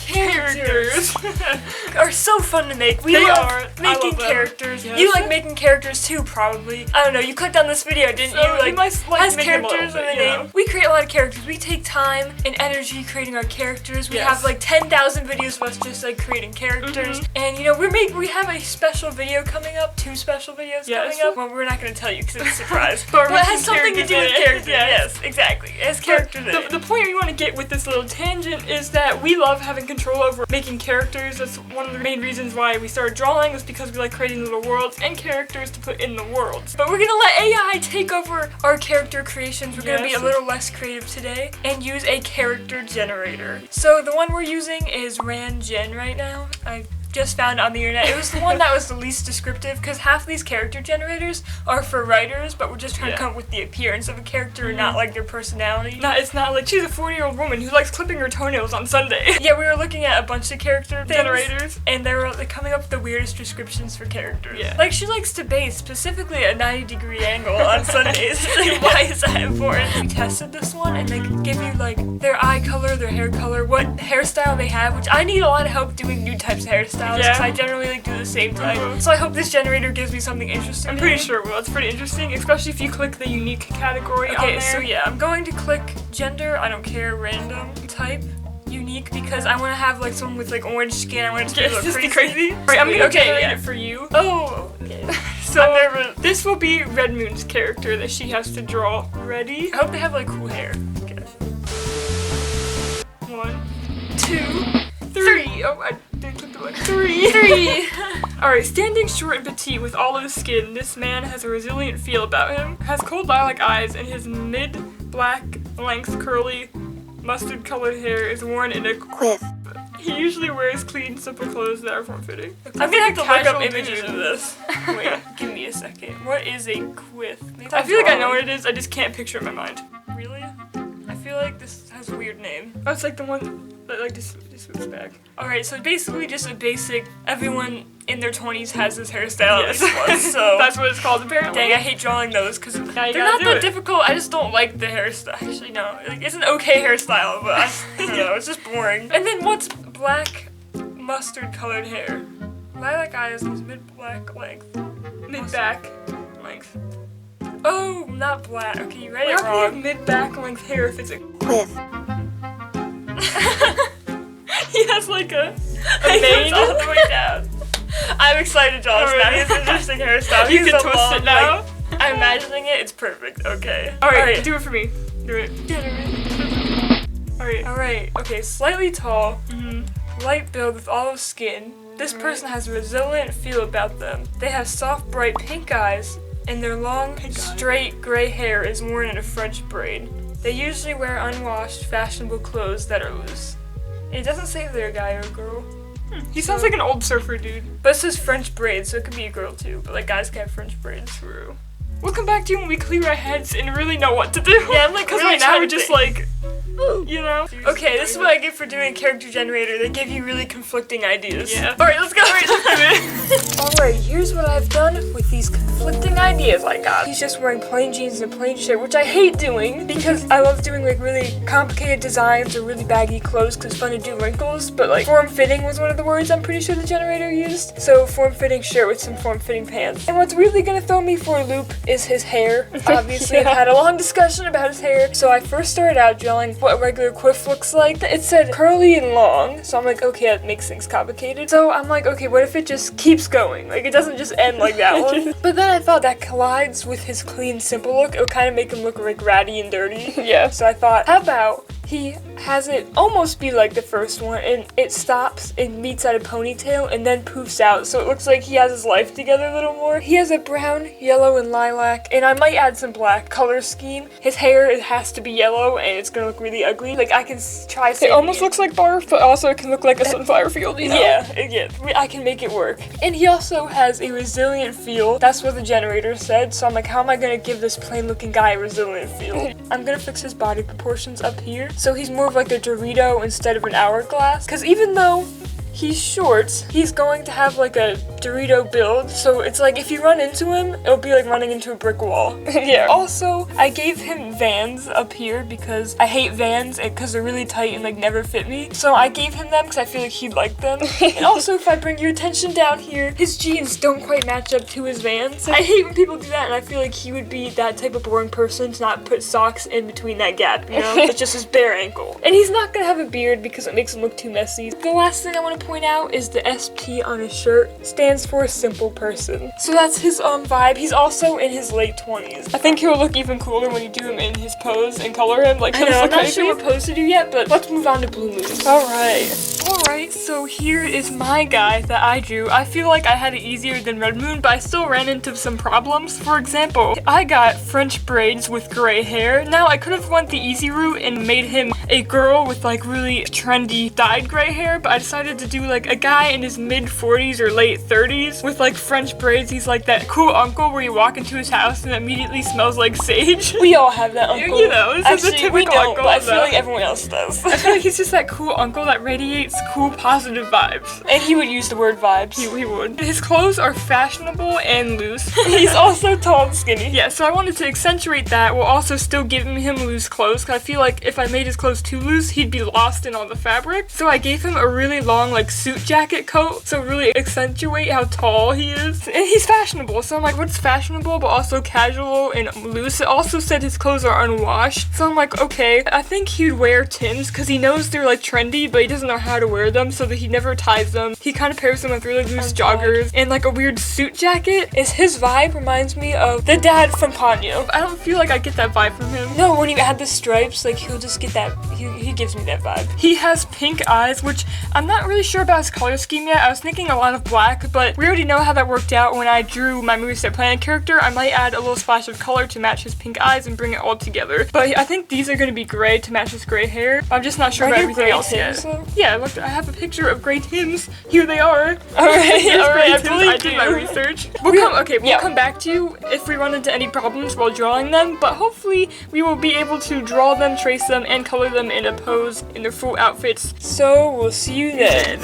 Characters are so fun to make. We love making characters. Yes. You like making characters too, probably. I don't know. You clicked on this video, didn't you? Like, has characters in the name. We create a lot of characters. We take time and energy creating our characters. We have like 10,000 videos of us just like creating characters. And you know, we have a special video coming up. 2 special videos coming up. Well, we're not going to tell you because it's a surprise. but it has something to do with characters. Yes, exactly. It has characters in it. The point we want to get with this little tangent is that we love having control over making characters. That's one of the main reasons why we started drawing, was because we like creating little worlds and characters to put in the worlds. But we're gonna let AI take over our character creations. We're gonna be a little less creative today and use a character generator. So the one we're using is RanGen right now. I just found on the internet. It was the one that was the least descriptive because half of these character generators are for writers, but we're just trying to come up with the appearance of a character and not like their personality. It's not like she's a 40-year-old woman who likes clipping her townnails on Sunday. Yeah, we were looking at a bunch of character generators and they were coming up with the weirdest descriptions for characters. Yeah. Like she likes to base specifically a 90-degree angle on Sundays. Like, why is that important? We tested this one and they give you like their eye color, their hair color, what hairstyle they have, which I need a lot of help doing new types of hairstyles. Because I generally like do the same type. So I hope this generator gives me something interesting. I'm pretty sure it will. It's pretty interesting, especially if you click the unique category on there. So yeah, I'm going to click gender, I don't care, random, type, unique, because I want to have like someone with like orange skin. I want it to look crazy. Right, I'm gonna generate it for you. Oh, okay. So this will be Redmoon's character that she has to draw. Ready? I hope they have like cool hair. Okay. 1, 2, 3. Oh, I didn't click the button. 3. 3. Alright, standing short and petite with olive skin, this man has a resilient feel about him. Has cold lilac eyes, and his mid-black length curly mustard colored hair is worn in a quiff. He usually wears clean, simple clothes that are form-fitting. I'm gonna have to look up images of this. Wait, give me a second. What is a quiff? I feel like I know what it is, I just can't picture it in my mind. Really? I feel like this has a weird name. Oh, it's like the one that like just swoops back. Alright, so basically just a basic, everyone in their 20s has this hairstyle. Yes. So that's what it's called apparently. Dang, I hate drawing those because they're not that difficult. I just don't like the hairstyle. Actually, no. Like, it's an okay hairstyle, but I don't know, it's just boring. And then what's black mustard colored hair? Lilac eyes is mid-black length. Mid-back length. Oh, not black. Okay, you read it wrong. Mid-back length hair if it's a quiff. He has like a mane all the way down. I'm excited, Josh. Now he has an interesting hairstyle. You can twist it now. Like, I'm imagining it. It's perfect. Okay. Alright, do it for me. Do it. Alright. Okay, slightly tall. Light build with olive skin. This person has a resilient feel about them. They have soft, bright pink eyes, and their long, straight gray hair is worn in a French braid. They usually wear unwashed, fashionable clothes that are loose. It doesn't say if they're a guy or a girl. He sounds like an old surfer dude. But it says French braids, so it could be a girl too. But like guys can have French braids. True. We'll come back to you when we clear our heads and really know what to do. Yeah, I'm like, because really right now we're just like, you know. Okay, this is what I get for doing character generator. They give you really conflicting ideas. Yeah. Alright, let's go. Alright, here's what I've done with these conflicting ideas I got. He's just wearing plain jeans and a plain shirt, which I hate doing because I love doing like really complicated designs or really baggy clothes because it's fun to do wrinkles. But like form-fitting was one of the words I'm pretty sure the generator used. So form-fitting shirt with some form-fitting pants. And what's really gonna throw me for a loop is his hair. Obviously, I've had a long discussion about his hair. So I first started out drawing what a regular quiff looks like. It said curly and long, so I'm like, okay, that makes things complicated. So I'm like, okay, what if it just keeps going? Like, it doesn't just end like that one. But then I thought that collides with his clean, simple look. It would kind of make him look like ratty and dirty. Yeah. So I thought, how about he has it almost be like the first one, and it stops and meets at a ponytail and then poofs out, so it looks like he has his life together a little more. He has a brown, yellow, and lilac, and I might add some black color scheme. His hair, it has to be yellow, and it's gonna look really ugly. Like, I can try it almost looks like barf, but also it can look like a sunflower field, you know? Yeah, I can make it work. And he also has a resilient feel. That's what the generator said, so I'm like, how am I gonna give this plain looking guy a resilient feel? I'm gonna fix his body proportions up here, so he's more of like a Dorito instead of an hourglass. Because even though he's short. He's going to have like a Dorito build, so it's like if you run into him, it'll be like running into a brick wall. Yeah. Also, I gave him Vans up here because I hate Vans because they're really tight and like never fit me. So I gave him them because I feel like he'd like them. And also, if I bring your attention down here, his jeans don't quite match up to his Vans. I hate when people do that, and I feel like he would be that type of boring person to not put socks in between that gap, you know? It's just his bare ankle. And he's not gonna have a beard because it makes him look too messy. The last thing I want to point out is the SP on his shirt stands for simple person. So that's his vibe. He's also in his late 20s. I think he'll look even cooler when you do him in his pose and color him. Like, I'm not sure what pose to do yet, but let's move on to Bluemoon. Alright, so here is my guy that I drew. I feel like I had it easier than Redmoon, but I still ran into some problems. For example, I got French braids with gray hair. Now, I could have went the easy route and made him a girl with like really trendy dyed gray hair, but I decided to do like a guy in his mid 40s or late 30s with like French braids. He's like that cool uncle where you walk into his house and it immediately smells like sage. We all have that uncle. You know, this is a typical we don't, uncle. But I feel like everyone else does. I feel like he's just that cool uncle that radiates cool, positive vibes. And he would use the word vibes. He would. His clothes are fashionable and loose. He's also tall and skinny. Yeah, so I wanted to accentuate that while also still giving him loose clothes, because I feel like if I made his clothes too loose, he'd be lost in all the fabric. So I gave him a really long, like, suit jacket coat, so really accentuate how tall he is. And he's fashionable, so I'm like, what's fashionable but also casual and loose? It also said his clothes are unwashed, so I'm like, okay, I think he'd wear Tims, because he knows they're, like, trendy, but he doesn't know how to wear them, so that he never ties them. He kind of pairs them with really loose joggers and, like, a weird suit jacket. His vibe reminds me of the dad from Ponyo. I don't feel like I get that vibe from him. No, when you add the stripes, like, he'll just get that, he gives me that vibe. He has pink eyes, which I'm not really sure about his color scheme yet. I was thinking a lot of black, but we already know how that worked out when I drew my Movie Set Planet character. I might add a little splash of color to match his pink eyes and bring it all together. But I think these are going to be gray to match his gray hair. I'm just not sure about everything else yet. Yeah, look, I have a picture of gray Tims. Here they are. Alright, I did my research. We'll come back to you if we run into any problems while drawing them, but hopefully we will be able to draw them, trace them, and color them in a pose in their full outfits. So we'll see you then.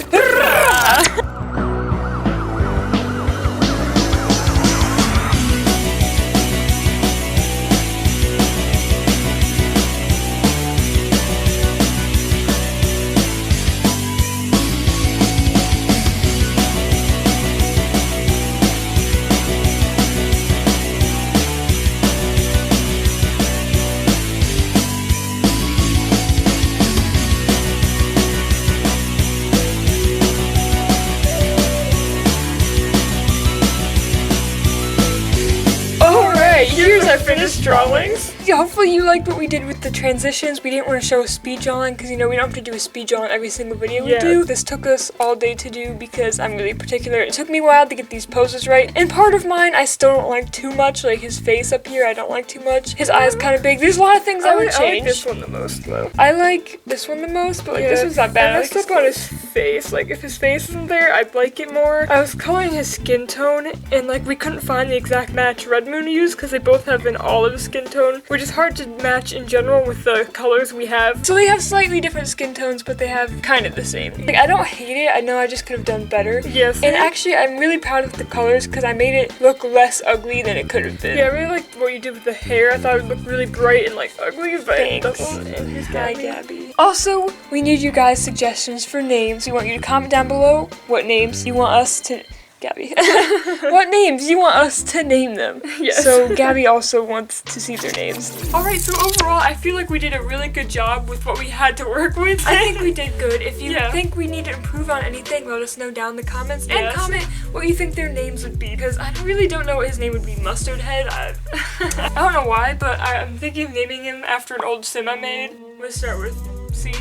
Here's our finished drawings. Yeah, hopefully you liked what we did with the transitions. We didn't want to show speed drawing because, you know, we don't have to do a speed drawing every single video we do. This took us all day to do because I'm really particular. It took me a while to get these poses right. And part of mine I still don't like too much. Like his face up here, I don't like too much. His eyes kind of big. There's a lot of things I would change. I like this one the most, though. I like this one the most, but like this one's not bad. I messed up on his face. Like if his face isn't there, I'd like it more. I was coloring his skin tone, and like we couldn't find the exact match Redmoon used because they both have an olive skin tone, which is hard to match in general with the colors we have. So they have slightly different skin tones, but they have kind of the same. Like I don't hate it. I know I just could have done better. Yes. And actually, I'm really proud of the colors because I made it look less ugly than it could have been. Yeah, I really liked what you did with the hair. I thought it would look really bright and like ugly, but it doesn't. And here's Gabby. Also, we need you guys' suggestions for names. We want you to comment down below what names you want us to... Gabby. What names you want us to name them. Yes. So Gabby also wants to see their names. Alright, so overall, I feel like we did a really good job with what we had to work with. I think we did good. If you think we need to improve on anything, let us know down in the comments. And comment what you think their names would be, because I really don't know what his name would be. Mustard Head? I don't know why, but I'm thinking of naming him after an old sim I made. I'm gonna start with C.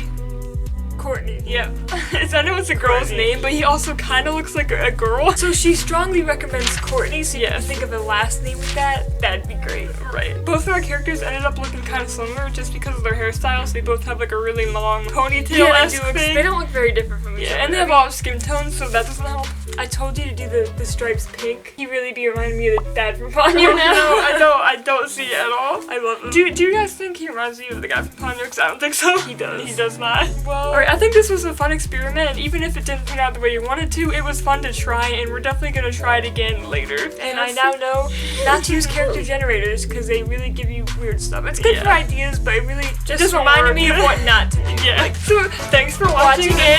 Courtney. Yeah. I know it's a girl's name, but he also kind of looks like a girl. So she strongly recommends Courtney, so if you think of a last name with that, that'd be great. Right. Both of our characters ended up looking kind of similar just because of their hairstyles. They both have like a really long ponytail-esque thing. They don't look very different from each other. And they have a lot of skin tones, so that doesn't help. I told you to do the stripes pink. He really be reminding me of the dad from Ponyo now. No, I don't see it at all. I love him. Do you guys think he reminds you of the guy from Ponyo? Because I don't think so. He does. He does not. Well, alright, I think this was a fun experiment, and even if it didn't turn out the way you wanted to, it was fun to try, and we're definitely gonna try it again later. and I now know not to use character generators because they really give you weird stuff. It's good for ideas, but it really just reminded me of what not to do. Yeah. So thanks for watching, and